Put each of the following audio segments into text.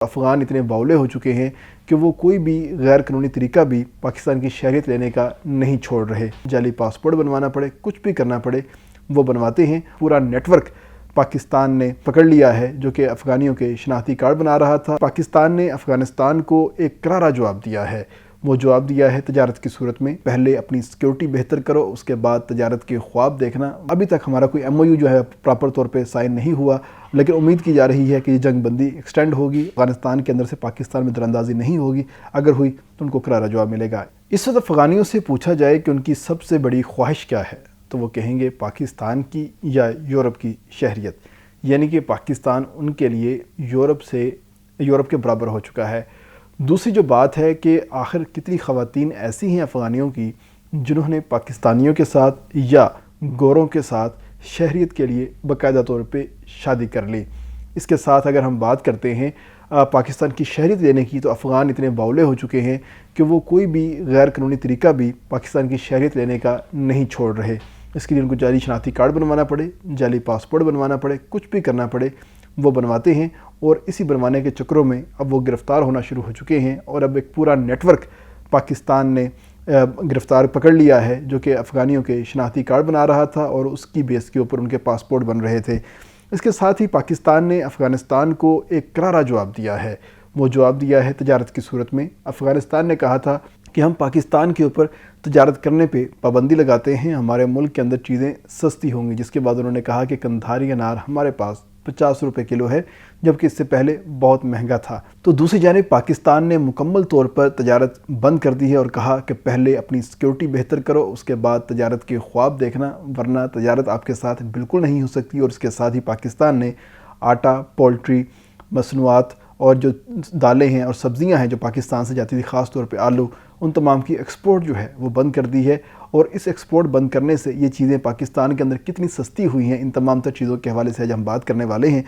افغان اتنے باولے ہو چکے ہیں کہ وہ کوئی بھی غیر قانونی طریقہ بھی پاکستان کی شہریت لینے کا نہیں چھوڑ رہے. جعلی پاسپورٹ بنوانا پڑے، کچھ بھی کرنا پڑے وہ بنواتے ہیں. پورا نیٹ ورک پاکستان نے پکڑ لیا ہے جو کہ افغانیوں کے شناختی کارڈ بنا رہا تھا. پاکستان نے افغانستان کو ایک کرارا جواب دیا ہے. وہ جواب دیا ہے تجارت کی صورت میں. پہلے اپنی سیکیورٹی بہتر کرو، اس کے بعد تجارت کے خواب دیکھنا. ابھی تک ہمارا کوئی ایم او یو جو ہے پراپر طور پہ سائن نہیں ہوا، لیکن امید کی جا رہی ہے کہ یہ جنگ بندی ایکسٹینڈ ہوگی. افغانستان کے اندر سے پاکستان میں دراندازی نہیں ہوگی. اگر ہوئی تو ان کو کرارا جواب ملے گا. اس وقت افغانیوں سے پوچھا جائے کہ ان کی سب سے بڑی خواہش کیا ہے تو وہ کہیں گے پاکستان کی یا یورپ کی شہریت. یعنی کہ پاکستان ان کے لیے یورپ کے برابر ہو چکا ہے. دوسری جو بات ہے کہ آخر کتنی خواتین ایسی ہیں افغانیوں کی جنہوں نے پاکستانیوں کے ساتھ یا گوروں کے ساتھ شہریت کے لیے باقاعدہ طور پہ شادی کر لی. اس کے ساتھ اگر ہم بات کرتے ہیں پاکستان کی شہریت لینے کی تو افغان اتنے باولے ہو چکے ہیں کہ وہ کوئی بھی غیر قانونی طریقہ بھی پاکستان کی شہریت لینے کا نہیں چھوڑ رہے. اس کے لیے ان کو جعلی شناختی کارڈ بنوانا پڑے، جعلی پاسپورٹ بنوانا پڑے، کچھ بھی کرنا پڑے وہ بنواتے ہیں. اور اسی بنوانے کے چکروں میں اب وہ گرفتار ہونا شروع ہو چکے ہیں. اور اب ایک پورا نیٹ ورک پاکستان نے گرفتار پکڑ لیا ہے جو کہ افغانیوں کے شناختی کارڈ بنا رہا تھا اور اس کی بیس کے اوپر ان کے پاسپورٹ بن رہے تھے. اس کے ساتھ ہی پاکستان نے افغانستان کو ایک کرارا جواب دیا ہے. وہ جواب دیا ہے تجارت کی صورت میں. افغانستان نے کہا تھا کہ ہم پاکستان کے اوپر تجارت کرنے پہ پابندی لگاتے ہیں، ہمارے ملک کے اندر چیزیں سستی ہوں گی. جس کے بعد انہوں نے کہا کہ قندھاری انار ہمارے پاس 50 روپے کلو ہے، جبکہ اس سے پہلے بہت مہنگا تھا. تو دوسری جانب پاکستان نے مکمل طور پر تجارت بند کر دی ہے اور کہا کہ پہلے اپنی سیکیورٹی بہتر کرو، اس کے بعد تجارت کے خواب دیکھنا، ورنہ تجارت آپ کے ساتھ بالکل نہیں ہو سکتی. اور اس کے ساتھ ہی پاکستان نے آٹا، پولٹری، مصنوعات اور جو دالیں ہیں اور سبزیاں ہیں جو پاکستان سے جاتی تھی، خاص طور پہ آلو، ان تمام کی ایکسپورٹ جو ہے وہ بند کر دی ہے. اور اس ایکسپورٹ بند کرنے سے یہ چیزیں پاکستان کے اندر کتنی سستی ہوئی ہیں، ان تمام تر چیزوں کے حوالے سے آج ہم بات کرنے والے ہیں.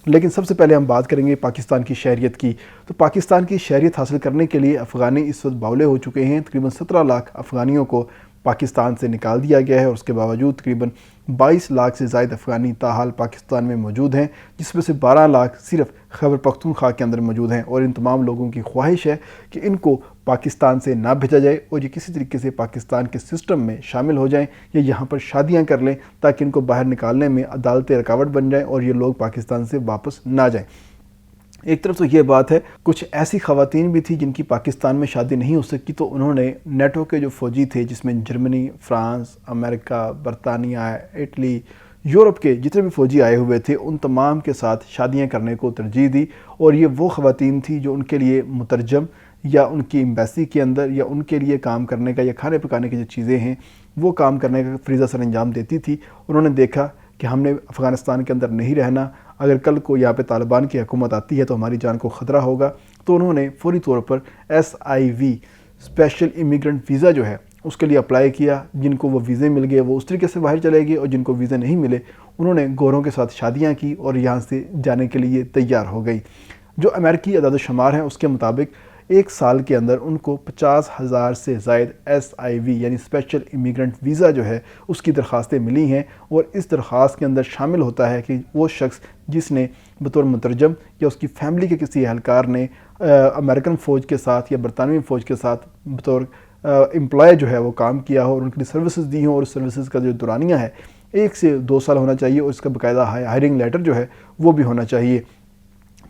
لیکن سب سے پہلے ہم بات کریں گے پاکستان کی شہریت کی. تو پاکستان کی شہریت حاصل کرنے کے لیے افغانی اس وقت باولے ہو چکے ہیں. تقریباً 17 لاکھ افغانیوں کو پاکستان سے نکال دیا گیا ہے اور اس کے باوجود تقریباً 22 لاکھ سے زائد افغانی تاحال پاکستان میں موجود ہیں، جس میں سے 12 لاکھ صرف خیبر پختونخوا کے اندر موجود ہیں. اور ان تمام لوگوں کی خواہش ہے کہ ان کو پاکستان سے نہ بھیجا جائے اور یہ کسی طریقے سے پاکستان کے سسٹم میں شامل ہو جائیں یا یہاں پر شادیاں کر لیں تاکہ ان کو باہر نکالنے میں عدالتیں رکاوٹ بن جائیں اور یہ لوگ پاکستان سے واپس نہ جائیں. ایک طرف تو یہ بات ہے، کچھ ایسی خواتین بھی تھی جن کی پاکستان میں شادی نہیں ہو سکی، تو انہوں نے نیٹو کے جو فوجی تھے جس میں جرمنی، فرانس، امریکہ، برطانیہ، اٹلی، یورپ کے جتنے بھی فوجی آئے ہوئے تھے ان تمام کے ساتھ شادیاں کرنے کو ترجیح دی. اور یہ وہ خواتین تھی جو ان کے لیے مترجم یا ان کی ایمبیسی کے اندر یا ان کے لیے کام کرنے کا یا کھانے پکانے کی جو چیزیں ہیں وہ کام کرنے کا فریضہ سر انجام دیتی تھی. انہوں نے دیکھا کہ ہم نے افغانستان کے اندر نہیں رہنا، اگر کل کو یہاں پہ طالبان کی حکومت آتی ہے تو ہماری جان کو خطرہ ہوگا. تو انہوں نے فوری طور پر SIV اسپیشل امیگرنٹ ویزا جو ہے اس کے لیے اپلائی کیا. جن کو وہ ویزے مل گئے وہ اس طریقے سے باہر چلے گئے اور جن کو ویزے نہیں ملے انہوں نے گوروں کے ساتھ شادیاں کی اور یہاں سے جانے کے لیے تیار ہو گئی. جو امریکی اعداد و شمار ہیں اس کے مطابق ایک سال کے اندر ان کو 50,000 سے زائد SIV یعنی اسپیشل امیگرنٹ ویزا جو ہے اس کی درخواستیں ملی ہیں. اور اس درخواست کے اندر شامل ہوتا ہے کہ وہ شخص جس نے بطور مترجم یا اس کی فیملی کے کسی اہلکار نے امریکن فوج کے ساتھ یا برطانوی فوج کے ساتھ بطور امپلائی جو ہے وہ کام کیا ہو اور ان کے لیے سروسز دی ہوں. اور سروسز کا جو دورانیہ ہے 1 سے 2 سال ہونا چاہیے اور اس کا باقاعدہ ہائرنگ لیٹر جو ہے وہ بھی ہونا چاہیے.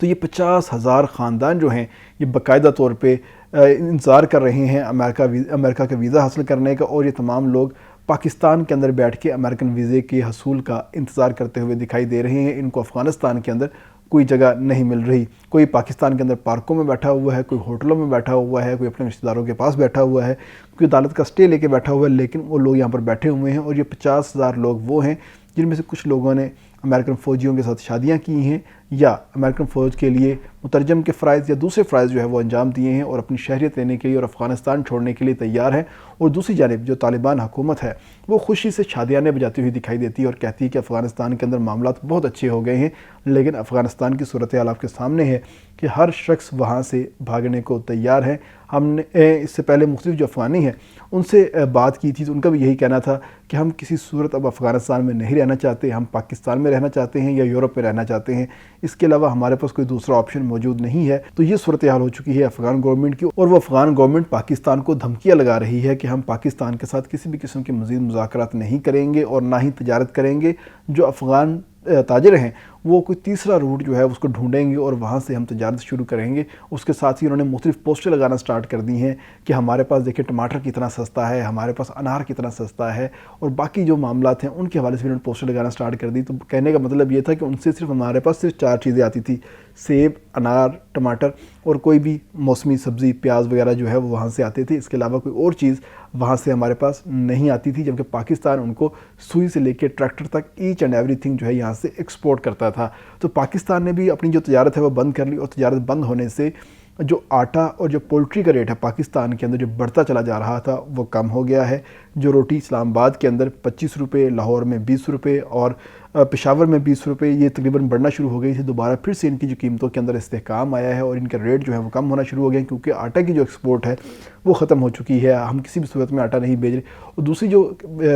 تو یہ 50,000 خاندان جو ہیں یہ باقاعدہ طور پہ انتظار کر رہے ہیں امریکہ کا ویزا حاصل کرنے کا. اور یہ تمام لوگ پاکستان کے اندر بیٹھ کے امریکن ویزے کے حصول کا انتظار کرتے ہوئے دکھائی دے رہے ہیں. ان کو افغانستان کے اندر کوئی جگہ نہیں مل رہی. کوئی پاکستان کے اندر پارکوں میں بیٹھا ہوا ہے، کوئی ہوٹلوں میں بیٹھا ہوا ہے، کوئی اپنے رشتہ داروں کے پاس بیٹھا ہوا ہے، کوئی عدالت کا سٹے لے کے بیٹھا ہوا ہے، لیکن وہ لوگ یہاں پر بیٹھے ہوئے ہیں. اور یہ 50,000 لوگ وہ ہیں جن میں سے کچھ لوگوں نے امریکن فوجیوں کے ساتھ شادیاں کی ہیں یا امریکن فوج کے لیے مترجم کے فرائض یا دوسرے فرائض جو ہے وہ انجام دیے ہیں اور اپنی شہریت لینے کے لیے اور افغانستان چھوڑنے کے لیے تیار ہیں. اور دوسری جانب جو طالبان حکومت ہے وہ خوشی سے شادیانے بجاتی ہوئی دکھائی دیتی ہے اور کہتی ہے کہ افغانستان کے اندر معاملات بہت اچھے ہو گئے ہیں. لیکن افغانستان کی صورتحال آپ کے سامنے ہے کہ ہر شخص وہاں سے بھاگنے کو تیار ہے. ہم نے اس سے پہلے مختلف جو افغانی ہیں ان سے بات کی تھی تو ان کا بھی یہی کہنا تھا کہ ہم کسی صورت اب افغانستان میں نہیں رہنا چاہتے، ہم پاکستان میں رہنا چاہتے ہیں یا یورپ میں رہنا چاہتے ہیں. اس کے علاوہ ہمارے پاس کوئی دوسرا آپشن موجود نہیں ہے۔ تو یہ صورتحال ہو چکی ہے افغان گورنمنٹ کی، اور وہ افغان گورنمنٹ پاکستان کو دھمکیاں لگا رہی ہے کہ ہم پاکستان کے ساتھ کسی بھی قسم کے مزید مذاکرات نہیں کریں گے اور نہ ہی تجارت کریں گے۔ جو افغان تاجر ہیں وہ کوئی تیسرا روٹ جو ہے اس کو ڈھونڈیں گے اور وہاں سے ہم تجارت شروع کریں گے۔ اس کے ساتھ ہی انہوں نے مختلف پوسٹیں لگانا سٹارٹ کر دی ہیں کہ ہمارے پاس دیکھیں ٹماٹر کتنا سستا ہے، ہمارے پاس انار کتنا سستا ہے، اور باقی جو معاملات ہیں ان کے حوالے سے بھی انہوں نے پوسٹیں لگانا سٹارٹ کر دی۔ تو کہنے کا مطلب یہ تھا کہ ان سے ہمارے پاس صرف 4 چیزیں آتی تھی: سیب، انار، ٹماٹر اور کوئی بھی موسمی سبزی، پیاز وغیرہ جو ہے وہ وہاں سے آتے تھے۔ اس کے علاوہ کوئی اور چیز وہاں سے ہمارے پاس نہیں آتی تھی، جبکہ پاکستان ان کو سوئی سے لے کے ٹریکٹر تک ایچ اینڈ ایوری تھنگ جو ہے یہاں سے ایکسپورٹ کرتا تھا۔ تو پاکستان نے بھی اپنی جو تجارت ہے وہ بند کر لی، اور تجارت بند ہونے سے جو آٹا اور جو پولٹری کا ریٹ ہے پاکستان کے اندر جو بڑھتا چلا جا رہا تھا وہ کم ہو گیا ہے۔ جو روٹی اسلام آباد کے اندر 25 روپے، لاہور میں 20 روپے اور پشاور میں 20 روپے، یہ تقریباً بڑھنا شروع ہو گئی تھی۔ دوبارہ پھر سے ان کی جو قیمتوں کے اندر استحکام آیا ہے اور ان کا ریٹ جو ہے وہ کم ہونا شروع ہو گیا، کیونکہ آٹا کی جو ایکسپورٹ ہے وہ ختم ہو چکی ہے، ہم کسی بھی صورت میں آٹا نہیں بھیج رہے۔ اور دوسری جو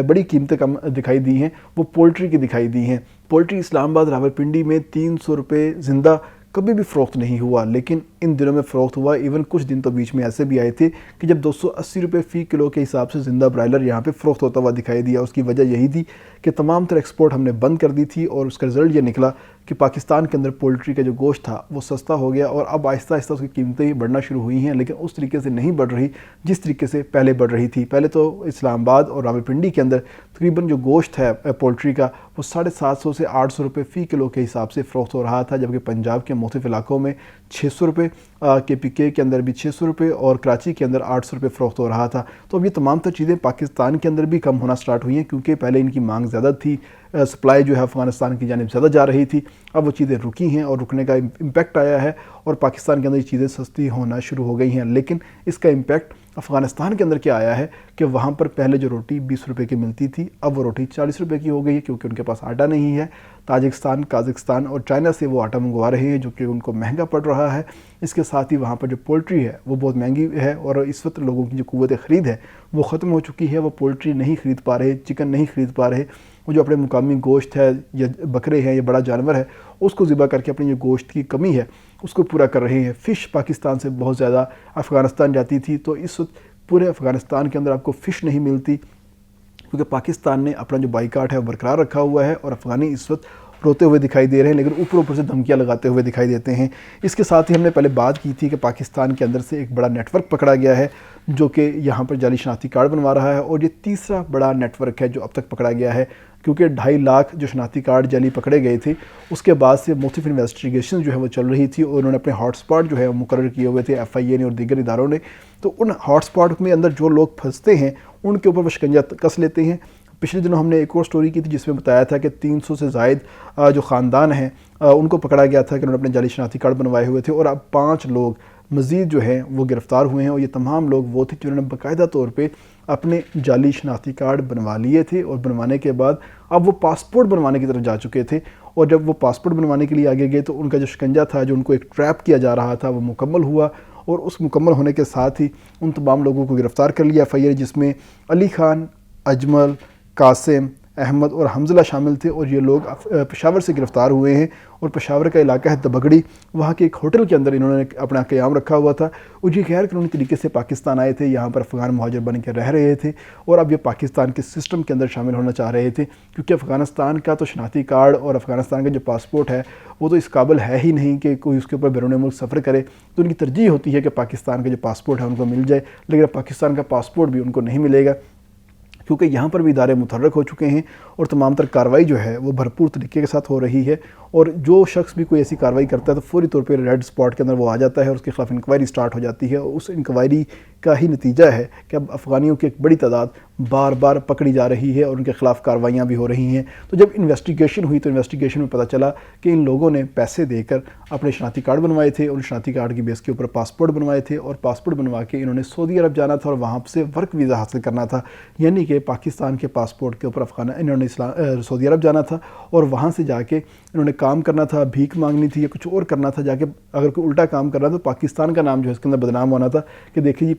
بڑی قیمتیں کم دکھائی دی ہیں وہ پولٹری کی دکھائی دی ہیں۔ پولٹری اسلام آباد راولپنڈی میں 300 روپے زندہ کبھی بھی فروخت نہیں ہوا، لیکن ان دنوں میں فروخت ہوا۔ ایون کچھ دن تو بیچ میں ایسے بھی آئے تھے کہ جب 280 روپے فی کلو کے حساب سے زندہ برائلر یہاں پہ فروخت ہوتا ہوا دکھائی دیا۔ اس کی وجہ یہی تھی کہ تمام تر ایکسپورٹ ہم نے بند کر دی تھی، اور اس کا رزلٹ یہ نکلا کہ پاکستان کے اندر پولٹری کا جو گوشت تھا وہ سستا ہو گیا، اور اب آہستہ آہستہ اس کی قیمتیں بڑھنا شروع ہوئی ہیں، لیکن اس طریقے سے نہیں بڑھ رہی جس طریقے سے پہلے بڑھ رہی تھی۔ پہلے تو اسلام آباد اور راولپنڈی کے اندر تقریباً جو گوشت ہے پولٹری کا وہ 750 سے 800 روپے فی کلو کے حساب سے فروخت ہو رہا تھا، جبکہ پنجاب کے مختلف علاقوں میں 600 روپے، KPK کے اندر بھی 600 روپے اور کراچی کے اندر 800 روپے فروخت ہو رہا تھا۔ تو اب یہ تمام تر چیزیں پاکستان کے اندر بھی کم ہونا سٹارٹ ہوئی ہیں، کیونکہ پہلے ان کی مانگ زیادہ تھی، سپلائی جو ہے افغانستان کی جانب زیادہ جا رہی تھی۔ اب وہ چیزیں رکی ہیں اور رکنے کا امپیکٹ آیا ہے، اور پاکستان کے اندر یہ چیزیں سستی ہونا شروع ہو گئی ہیں۔ لیکن اس کا امپیکٹ افغانستان کے اندر کیا آیا ہے کہ وہاں پر پہلے جو روٹی 20 روپے کی ملتی تھی اب وہ روٹی 40 روپے کی ہو گئی ہے، کیونکہ ان کے پاس آٹا نہیں ہے۔ تاجکستان، قازقستان اور چائنا سے وہ آٹا منگوا رہے ہیں، جو کہ ان کو مہنگا پڑ رہا ہے۔ اس کے ساتھ ہی وہاں پر جو پولٹری ہے وہ بہت مہنگی ہے، اور اس وقت لوگوں کی جو قوت خرید ہے وہ ختم ہو چکی ہے۔ وہ پولٹری نہیں خرید پا رہے، چکن نہیں خرید پا رہے، وہ جو اپنے مقامی گوشت ہے یا بکرے ہیں یا بڑا جانور ہے اس کو ذبح کر کے اپنی جو گوشت کی کمی ہے اس کو پورا کر رہے ہیں۔ فش پاکستان سے بہت زیادہ افغانستان جاتی تھی، تو اس وقت پورے افغانستان کے اندر آپ کو فش نہیں ملتی، کیونکہ پاکستان نے اپنا جو بائیکاٹ ہے وہ برقرار رکھا ہوا ہے، اور افغانی اس وقت روتے ہوئے دکھائی دے رہے ہیں، لیکن اوپر سے دھمکیاں لگاتے ہوئے دکھائی دیتے ہیں۔ اس کے ساتھ ہی ہم نے پہلے بات کی تھی کہ پاکستان کے اندر سے ایک بڑا نیٹ ورک پکڑا گیا ہے جو کہ یہاں پر جعلی شناختی کارڈ بنوا رہا ہے، اور یہ تیسرا بڑا نیٹ ورک ہے جو اب تک پکڑا گیا ہے، کیونکہ 2.5 لاکھ جو شناختی کارڈ جعلی پکڑے گئے تھے اس کے بعد سے مختلف انویسٹیگیشن جو ہے وہ چل رہی تھی، اور انہوں نے اپنے ہاٹ سپاٹ جو ہے وہ مقرر کیے ہوئے تھے FIA نے اور دیگر اداروں نے۔ تو ان ہاٹ سپاٹ میں اندر جو لوگ پھنستے ہیں ان کے اوپر وہ شکنجہ کس لیتے ہیں۔ پچھلے دنوں ہم نے ایک اور سٹوری کی تھی جس میں بتایا تھا کہ 300 سے زائد جو خاندان ہیں ان کو پکڑا گیا تھا کہ انہوں نے اپنے جعلی شناختی کارڈ بنوائے ہوئے تھے، اور اب 5 لوگ مزید جو ہیں وہ گرفتار ہوئے ہیں، اور یہ تمام لوگ وہ تھے جنہوں نے باقاعدہ طور پہ اپنے جعلی شناختی کارڈ بنوا لیے تھے، اور بنوانے کے بعد اب وہ پاسپورٹ بنوانے کی طرف جا چکے تھے، اور جب وہ پاسپورٹ بنوانے کے لیے آگے گئے تو ان کا جو شکنجہ تھا، جو ان کو ایک ٹریپ کیا جا رہا تھا، وہ مکمل ہوا، اور اس مکمل ہونے کے ساتھ ہی ان تمام لوگوں کو گرفتار کر لیا FIA، جس میں علی خان، اجمل، قاسم، احمد اور حمزلہ شامل تھے، اور یہ لوگ پشاور سے گرفتار ہوئے ہیں، اور پشاور کا علاقہ ہے دبگڑی، وہاں کے ایک ہوٹل کے اندر انہوں نے اپنا قیام رکھا ہوا تھا، اور یہ غیر قانونی طریقے سے پاکستان آئے تھے، یہاں پر افغان مہاجر بن کے رہ رہے تھے، اور اب یہ پاکستان کے سسٹم کے اندر شامل ہونا چاہ رہے تھے، کیونکہ افغانستان کا تو شناختی کارڈ اور افغانستان کا جو پاسپورٹ ہے وہ تو اس قابل ہے ہی نہیں کہ کوئی اس کے اوپر بیرون ملک سفر کرے، تو ان کی ترجیح ہوتی ہے کہ پاکستان کا جو پاسپورٹ ہے ان کو مل جائے، لیکن اب پاکستان کا پاسپورٹ بھی ان کو نہیں ملے گا، کیونکہ یہاں پر بھی ادارے متحرک ہو چکے ہیں، اور تمام تر کارروائی جو ہے وہ بھرپور طریقے کے ساتھ ہو رہی ہے، اور جو شخص بھی کوئی ایسی کارروائی کرتا ہے تو فوری طور پہ ریڈ سپاٹ کے اندر وہ آ جاتا ہے، اور اس کے خلاف انکوائری سٹارٹ ہو جاتی ہے، اور اس انکوائری کا ہی نتیجہ ہے کہ اب افغانیوں کی ایک بڑی تعداد بار بار پکڑی جا رہی ہے، اور ان کے خلاف کارروائیاں بھی ہو رہی ہیں۔ تو جب انویسٹیگیشن ہوئی تو انویسٹیگیشن میں پتہ چلا کہ ان لوگوں نے پیسے دے کر اپنے شناختی کارڈ بنوائے تھے، اور ان شناختی کارڈ کی بیس کے اوپر پاسپورٹ بنوائے تھے، اور پاسپورٹ بنوا کے انہوں نے سعودی عرب جانا تھا اور وہاں سے ورک ویزا حاصل کرنا تھا، یعنی کہ پاکستان کے پاسپورٹ کے اوپر انہوں نے سعودی عرب جانا تھا، اور وہاں سے جا کے انہوں نے کام کرنا تھا، بھیک مانگنی تھی یا کچھ اور کرنا تھا، جا کے اگر کوئی الٹا کام کر رہا تھا تو پاکستان کا نام جو ہے اس کے اندر بدنام ہونا تھا کہ دیکھیں جی